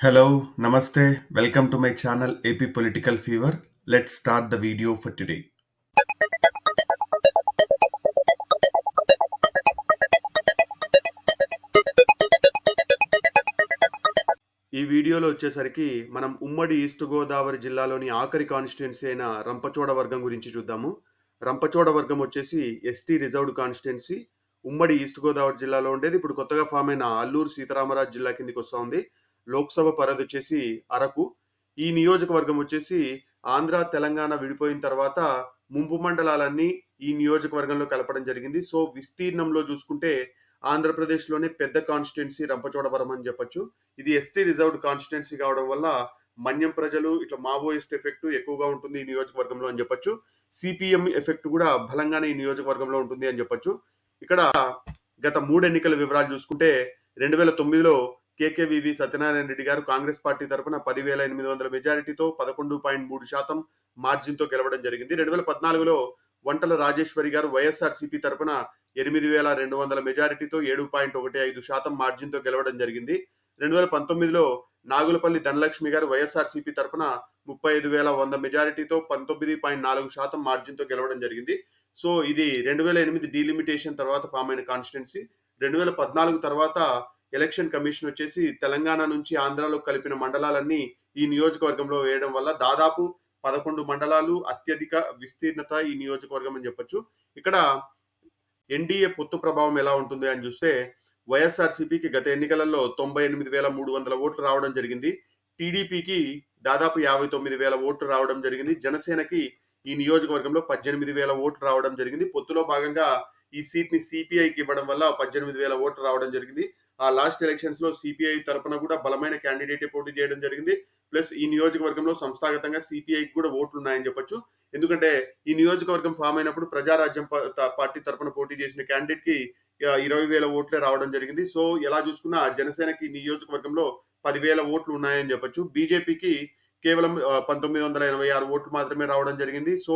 Hello, Namaste. Welcome to my channel AP Political Fever. Let's start the video for today. ఈ వీడియోలో వచ్చేసరికి మనం ఉమ్మడి ఈస్ట్ గోదావరి జిల్లాలోని ఆఖరి కాన్స్టిట్యున్సీ అయిన రంపచోడవర్గం గురించి చూద్దాము. రంపచోడవర్గం వచ్చేసి ఎస్టీ రిజర్వ్డ్ కాన్స్టిట్యున్సీ. ఉమ్మడి ఈస్ట్ గోదావరి జిల్లాలో ఉండేది. ఇప్పుడు కొత్తగా ఫామ్ అయిన అల్లూరు సీతారామరాజు జిల్లా కిందకి వస్తూ ఉంది. లోక్సభ పరిధి వచ్చేసి అరకు. ఈ నియోజకవర్గం వచ్చేసి ఆంధ్ర తెలంగాణ విడిపోయిన తర్వాత ముంపు మండలాలన్నీ ఈ నియోజకవర్గంలో కలపడం జరిగింది. సో విస్తీర్ణంలో చూసుకుంటే ఆంధ్రప్రదేశ్లోనే పెద్ద కాన్స్టిట్యున్సీ రంపచోడవరం అని చెప్పొచ్చు. ఇది ఎస్టీ రిజర్వ్డ్ కాన్స్టిట్యున్సీ కావడం వల్ల మన్యం ప్రజలు ఇట్లా మావోయిస్ట్ ఎఫెక్ట్ ఎక్కువగా ఉంటుంది ఈ నియోజకవర్గంలో అని చెప్పొచ్చు. సిపిఎం ఎఫెక్ట్ కూడా బలంగానే ఈ నియోజకవర్గంలో ఉంటుంది అని చెప్పొచ్చు. ఇక్కడ గత 3 ఎన్నికల వివరాలు చూసుకుంటే 2009లో కేకేవివి సత్యనారాయణ రెడ్డి గారు కాంగ్రెస్ పార్టీ తరఫున 10,800 మెజారిటీతో 11.3% మార్జిన్తో గెలవడం జరిగింది. 2014లో వంటల రాజేశ్వరి గారు వైఎస్ఆర్సీపీ తరఫున 8,200 మెజారిటీతో 7.15% మార్జిన్తో గెలవడం జరిగింది. 2019లో నాగులపల్లి ధనలక్ష్మి గారు వైఎస్ఆర్సీపీ తరఫున 35,100 మెజారిటీతో 19.4% మార్జిన్తో గెలవడం జరిగింది. సో ఇది 2008 డీలిమిటేషన్ తర్వాత ఫామ్ అయిన కాన్స్టిట్యున్సీ. 2014 తర్వాత ఎలక్షన్ కమిషన్ వచ్చేసి తెలంగాణ నుంచి ఆంధ్రాలో కలిపిన మండలాలన్నీ ఈ నియోజకవర్గంలో వేయడం వల్ల దాదాపు 11 మండలాలు అత్యధిక విస్తీర్ణత ఈ నియోజకవర్గం అని చెప్పొచ్చు. ఇక్కడ ఎన్డీఏ పొత్తు ప్రభావం ఎలా ఉంటుంది అని చూస్తే వైఎస్ఆర్సీపీకి గత ఎన్నికలలో 98,300 ఓట్లు రావడం జరిగింది. టీడీపీకి దాదాపు 59,000 ఓట్లు రావడం జరిగింది. జనసేనకి ఈ నియోజకవర్గంలో 18,000 ఓట్లు రావడం జరిగింది. పొత్తులో భాగంగా ఈ సీట్ ని సిపిఐకి ఇవ్వడం వల్ల 18,000 ఓట్లు రావడం జరిగింది. ఆ లాస్ట్ ఎలక్షన్స్ లో సిపిఐ తరపున కూడా బలమైన క్యాండిడేటే పోటీ చేయడం జరిగింది. ప్లస్ ఈ నియోజకవర్గంలో సంస్థాగతంగా సిపిఐకి కూడా ఓట్లు ఉన్నాయని చెప్పొచ్చు. ఎందుకంటే ఈ నియోజకవర్గం ఫామ్ అయినప్పుడు ప్రజారాజ్యం పార్టీ తరపున పోటీ చేసిన క్యాండిడేట్ కి 20,000 ఓట్లే రావడం జరిగింది. సో ఎలా చూసుకున్నా జనసేనకి నియోజకవర్గంలో 10,000 ఓట్లు ఉన్నాయని చెప్పొచ్చు. బీజేపీకి కేవలం 1986 ఓట్లు మాత్రమే రావడం జరిగింది. సో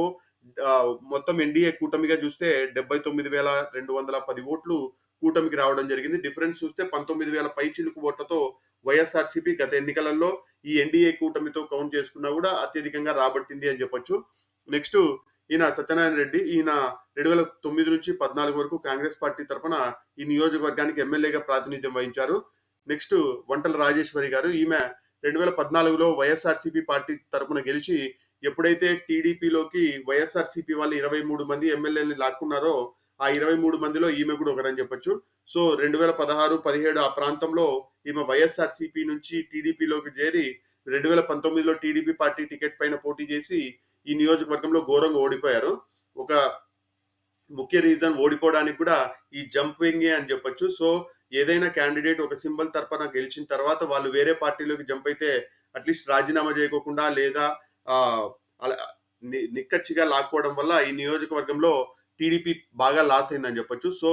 మొత్తం ఎన్డీఏ కూటమిగా చూస్తే 79,210 ఓట్లు కూటమికి రావడం జరిగింది. డిఫరెన్స్ చూస్తే 19,000 పైచిలుకు ఓట్లతో వైఎస్ఆర్సీపీ గత ఎన్నికలలో ఈ ఎన్డీఏ కూటమితో కౌంట్ చేసుకున్నా కూడా అత్యధికంగా రాబట్టింది అని చెప్పొచ్చు. నెక్స్ట్ ఈయన సత్యనారాయణ రెడ్డి, ఈయన 2009 నుంచి 14 వరకు కాంగ్రెస్ పార్టీ తరఫున ఈ నియోజకవర్గానికి ఎమ్మెల్యేగా ప్రాతినిధ్యం వహించారు. నెక్స్ట్ వంటల రాజేశ్వరి గారు, ఈమె 2014లో వైఎస్ఆర్సీపీ పార్టీ తరఫున గెలిచి ఎప్పుడైతే టీడీపీలోకి వైఎస్ఆర్సీపీ వాళ్ళు 23 మంది ఎమ్మెల్యేని లాక్కున్నారో ఆ 23 మందిలో ఈమె కూడా ఒకరని చెప్పొచ్చు. సో 2016, 17 ఆ ప్రాంతంలో ఈమె వైఎస్ఆర్సీపీ నుంచి టీడీపీలోకి చేరి 2019లో టీడీపీ పార్టీ టికెట్ పైన పోటీ చేసి ఈ నియోజకవర్గంలో ఘోరంగా ఓడిపోయారు. ఒక ముఖ్య రీజన్ ఓడిపోవడానికి కూడా ఈ జంపింగే అని చెప్పొచ్చు. సో ఏదైనా క్యాండిడేట్ ఒక సింబల్ తరపున గెలిచిన తర్వాత వాళ్ళు వేరే పార్టీలోకి జంప్ అయితే అట్లీస్ట్ రాజీనామా చేయకోకుండా లేదా అలా నిక్కచ్చిగా లాక్కోవడం వల్ల ఈ నియోజకవర్గంలో టీడీపీ బాగా లాస్ అయిందని చెప్పొచ్చు. సో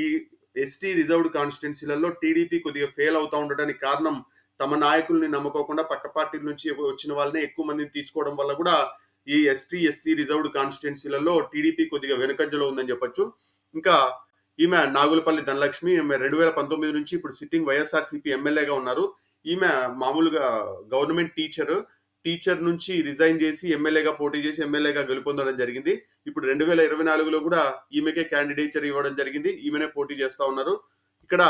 ఈ ఎస్టీ రిజర్వ్డ్ కాన్స్టిట్యున్సీలలో టీడీపీ కొద్దిగా ఫెయిల్ అవుతా ఉండడానికి కారణం తమ నాయకుల్ని నమ్ముకోకుండా పక్క పార్టీల నుంచి వచ్చిన వాళ్ళనే ఎక్కువ మందిని తీసుకోవడం వల్ల కూడా ఈ ఎస్సీ రిజర్వ్డ్ కాన్స్టిట్యున్సీలలో టీడీపీ కొద్దిగా వెనుకంజలో ఉందని చెప్పొచ్చు. ఇంకా ఈమె నాగులపల్లి ధనలక్ష్మి, ఈమె 2019 నుంచి ఇప్పుడు సిట్టింగ్ వైఎస్ఆర్సీపీ ఎమ్మెల్యేగా ఉన్నారు. ఈమె మామూలుగా గవర్నమెంట్ టీచర్ నుంచి రిజైన్ చేసి ఎమ్మెల్యేగా పోటీ చేసి ఎమ్మెల్యేగా గెలుపొందడం జరిగింది. ఇప్పుడు 2024లో కూడా ఈమెకే క్యాండిడేచర్ ఇవ్వడం జరిగింది. ఈమెనే పోటీ చేస్తా ఉన్నారు. ఇక్కడ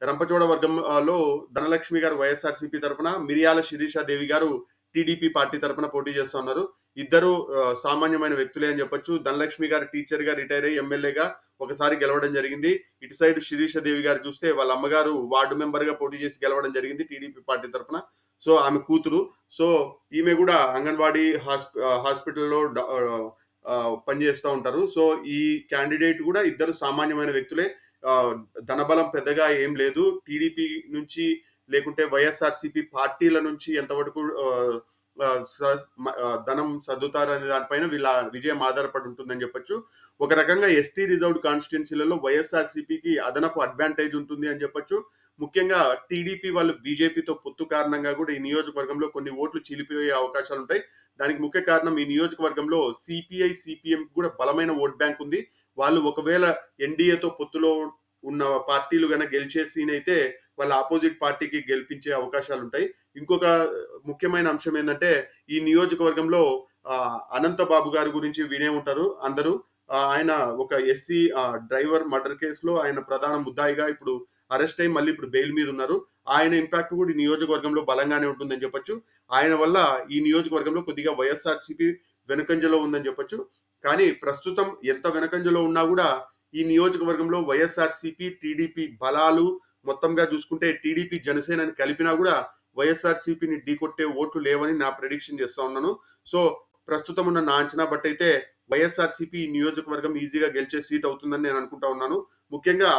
రంపచోడవర్గంలో ధనలక్ష్మి గారు వైఎస్ఆర్సీపీ తరఫున, మిరియాల శిరీష దేవి గారు టీడీపీ పార్టీ తరఫున పోటీ చేస్తా ఉన్నారు. ఇద్దరు సామాన్యమైన వ్యక్తులే అని చెప్పొచ్చు. ధనలక్ష్మి గారు టీచర్ గా రిటైర్ అయ్యి ఎమ్మెల్యేగా ఒకసారి గెలవడం జరిగింది. ఇటు సైడ్ శిరీష దేవి గారు చూస్తే వాళ్ళ అమ్మగారు వార్డు మెంబర్ గా పోటీ చేసి గెలవడం జరిగింది టీడీపీ పార్టీ తరఫున. సో ఆమె కూతురు. సో ఈమె కూడా అంగన్వాడీ హాస్పిటల్లో పనిచేస్తూ ఉంటారు. సో ఈ క్యాండిడేట్ కూడా ఇద్దరు సామాన్యమైన వ్యక్తులే. ధనబలం పెద్దగా ఏం లేదు. టీడీపీ నుంచి లేకుంటే వైఎస్ఆర్సీపీ పార్టీల నుంచి ఎంతవరకు ధనం సర్దుతారనే దానిపైన వీళ్ళ విజయం ఆధారపడి ఉంటుందని చెప్పొచ్చు. ఒక రకంగా ఎస్టీ రిజర్వ్డ్ కాన్స్టిట్యున్సీలలో వైఎస్ఆర్సీపీకి అదనపు అడ్వాంటేజ్ ఉంటుంది అని చెప్పొచ్చు. ముఖ్యంగా టీడీపీ వాళ్ళు బీజేపీతో పొత్తు కారణంగా కూడా ఈ నియోజకవర్గంలో కొన్ని ఓట్లు చీలిపోయే అవకాశాలు ఉంటాయి. దానికి ముఖ్య కారణం ఈ నియోజకవర్గంలో సిపిఐ, సిపిఎం కూడా బలమైన ఓట్ బ్యాంక్ ఉంది. వాళ్ళు ఒకవేళ ఎన్డీఏతో పొత్తులో ఉన్న పార్టీలు గనక గెలిచే సీన్ అయితే వాళ్ళ అపోజిట్ పార్టీకి గెలిపించే అవకాశాలుంటాయి. ఇంకొక ముఖ్యమైన అంశం ఏందంటే, ఈ నియోజకవర్గంలో అనంత బాబు గారి గురించి వినే ఉంటారు అందరూ. ఆయన ఒక ఎస్సీ డ్రైవర్ మర్డర్ కేస్‌లో ఆయన ప్రధాన ముద్దాయిగా ఇప్పుడు అరెస్ట్ అయ్యి మళ్ళీ ఇప్పుడు బెయిల్ మీద ఉన్నారు. ఆయన ఇంపాక్ట్ కూడా ఈ నియోజకవర్గంలో బలంగానే ఉంటుందని చెప్పొచ్చు. ఆయన వల్ల ఈ నియోజకవర్గంలో కొద్దిగా వైఎస్ఆర్‌సీపీ వెనుకంజలో ఉందని చెప్పొచ్చు. కానీ ప్రస్తుతం ఎంత వెనుకంజలో ఉన్నా గూడా ఈ నియోజకవర్గంలో వైఎస్ఆర్‌సీపీ, టీడీపీ బలాలు మొత్తంగా చూసుకుంటే టీడీపీ, జనసేనని కలిపినా గూడా వైఎస్ఆర్‌సీపీని ఢీకొట్టే ఓట్లు లేవని నా ప్రెడిక్షన్ చేస్తా ఉన్నాను. సో, ప్రస్తుతం ఉన్న నా అంచనా బట్టయితే వైఎస్ఆర్‌సీపీ నియోజకవర్గం ఈజీగా గెలిచే సీట్ అవుతుందని నేను అనుకుంటా ఉన్నాను. ముఖ్యంగా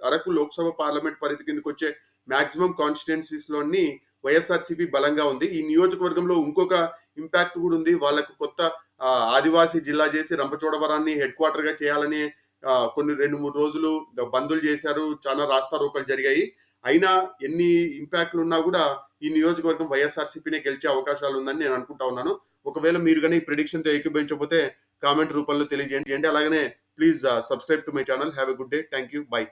అరకు లోక్సభ పార్లమెంట్ పరిధి కిందకొచ్చే మాక్సిమం కాన్స్టిట్యుయెన్సీస్‌లోని వైఎస్ఆర్‌సీపీ బలంగా ఉంది. ఈ నియోజకవర్గంలో ఇంకొక ఇంపాక్ట్ గూడా ఉంది. వాళ్ళకు కొత్త ఆదివాసీ జిల్లా చేసి రంపచోడవరాన్ని హెడ్ క్వార్టర్‌గా చేయాలని కొన్ని 2, 3 రోజులు బందులు చేశారు. చాలా రాస్తారోకోలు జరిగాయి. అయినా ఎన్ని ఇంపాక్ట్‌లున్నా గూడా ఈ నియోజకవర్గం వైఎస్ఆర్‌సీపీనే గెలిచే అవకాశాలుందని నేను అనుకుంటా ఉన్నాను. ఒకవేళ మీరు గాని ఈ ప్రిడిక్షన్‌తో ఏకీభవించకపోతే కామెంట్ రూపంలో తెలియజేయండి. అలాగనే please subscribe to my channel. Have a good day. Thank you. By.